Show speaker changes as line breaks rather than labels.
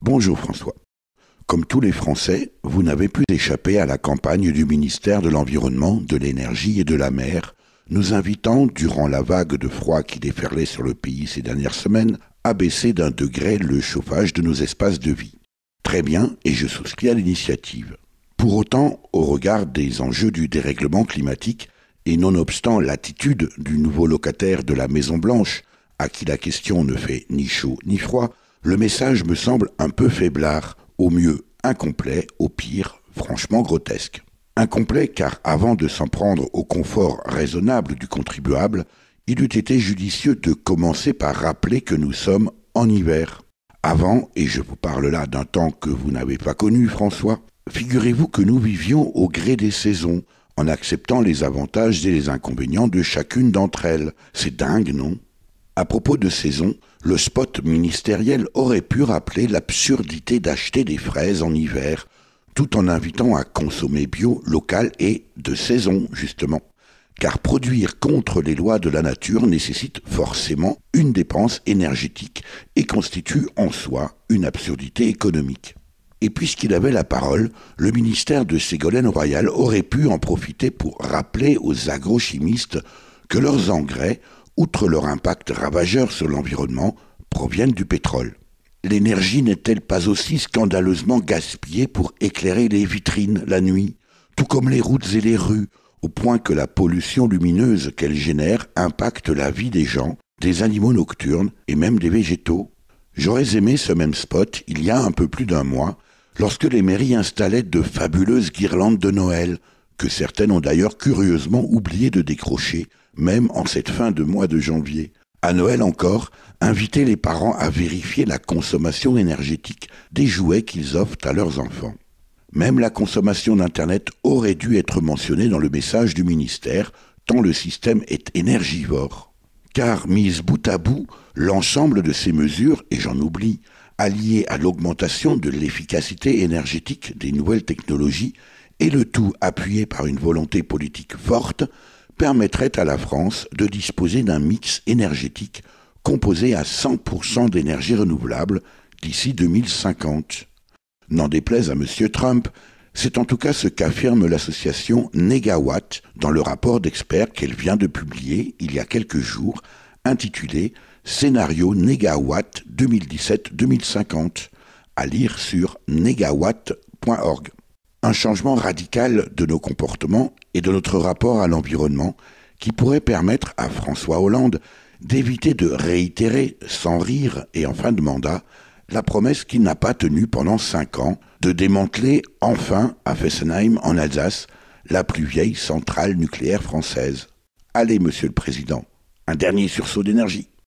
Bonjour François. Comme tous les Français, vous n'avez pu échapper à la campagne du ministère de l'Environnement, de l'Énergie et de la Mer, nous invitant, durant la vague de froid qui déferlait sur le pays ces dernières semaines, à baisser d'1 degré le chauffage de nos espaces de vie. Très bien, et je souscris à l'initiative. Pour autant, au regard des enjeux du dérèglement climatique, et nonobstant l'attitude du nouveau locataire de la Maison Blanche, à qui la question ne fait ni chaud ni froid, le message me semble un peu faiblard, au mieux incomplet, au pire franchement grotesque. Incomplet car avant de s'en prendre au confort raisonnable du contribuable, il eût été judicieux de commencer par rappeler que nous sommes en hiver. Avant, et je vous parle là d'un temps que vous n'avez pas connu, François, figurez-vous que nous vivions au gré des saisons, en acceptant les avantages et les inconvénients de chacune d'entre elles. C'est dingue, non ? À propos de saison, le spot ministériel aurait pu rappeler l'absurdité d'acheter des fraises en hiver, tout en invitant à consommer bio, local et de saison, justement. Car produire contre les lois de la nature nécessite forcément une dépense énergétique et constitue en soi une absurdité économique. Et puisqu'il avait la parole, le ministère de Ségolène Royal aurait pu en profiter pour rappeler aux agrochimistes que leurs engrais, outre leur impact ravageur sur l'environnement, proviennent du pétrole. L'énergie n'est-elle pas aussi scandaleusement gaspillée pour éclairer les vitrines la nuit, tout comme les routes et les rues, au point que la pollution lumineuse qu'elle génère impacte la vie des gens, des animaux nocturnes et même des végétaux? J'aurais aimé ce même spot il y a un peu plus d'1 mois, lorsque les mairies installaient de fabuleuses guirlandes de Noël, que certaines ont d'ailleurs curieusement oublié de décrocher, même en cette fin de mois de janvier. À Noël encore, inviter les parents à vérifier la consommation énergétique des jouets qu'ils offrent à leurs enfants. Même la consommation d'Internet aurait dû être mentionnée dans le message du ministère, tant le système est énergivore. Car, mise bout à bout, l'ensemble de ces mesures, et j'en oublie, alliées à l'augmentation de l'efficacité énergétique des nouvelles technologies, et le tout appuyé par une volonté politique forte, permettrait à la France de disposer d'un mix énergétique composé à 100% d'énergie renouvelable d'ici 2050. N'en déplaise à M. Trump, c'est en tout cas ce qu'affirme l'association Negawatt dans le rapport d'experts qu'elle vient de publier il y a quelques jours, intitulé « Scénario Negawatt 2017-2050 », à lire sur negawatt.org. Un changement radical de nos comportements et de notre rapport à l'environnement qui pourrait permettre à François Hollande d'éviter de réitérer, sans rire et en fin de mandat, la promesse qu'il n'a pas tenue pendant 5 ans de démanteler enfin à Fessenheim, en Alsace, la plus vieille centrale nucléaire française. Allez, Monsieur le Président, un dernier sursaut d'énergie.